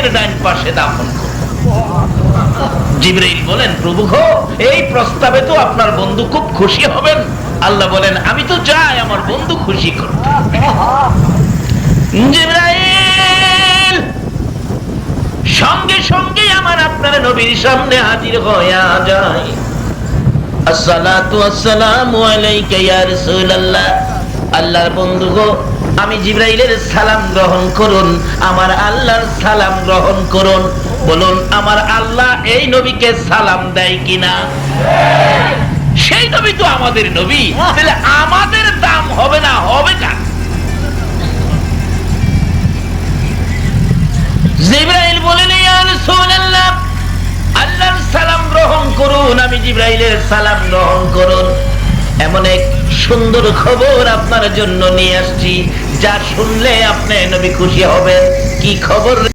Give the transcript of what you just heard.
কবরের ডান পাশে দাফন করুন। জিবরাইল বলেন, প্রভু গো, এই প্রস্তাবে তো আপনার বন্ধু খুব খুশি হবেন। আল্লাহ বলেন, আমি তো চাই আমার বন্ধু খুশি করতে। জিবরাইল সঙ্গে সঙ্গে আমার আপনার নবীর সামনে হাজির হইয়া যায়। আসসালাতু আসসালামু আলাইকা ইয়া রাসূলুল্লাহ। আল্লাহর বন্ধু গো, আমি জিবরাইলের সালাম গ্রহণ করুন, আমার আল্লাহর সালাম গ্রহণ করুন। বলুন, আমার আল্লাহ এই নবীকে সালাম দেয় কিনা? সেই নবী তো আমাদের নবী, তাহলে আমাদের দাম হবে না, হবে কার? জিবরাইল বলেন, ইয়া রাসূলুল্লাহ, আল্লাহর সালাম গ্রহণ করুন, আমি জিবরাইলের সালাম গ্রহণ করুন। এমন এক সুন্দর খবর আপনার জন্য নিয়ে আসছি, যা শুনলে আপনি নবী খুশি হবেন। কি খবর?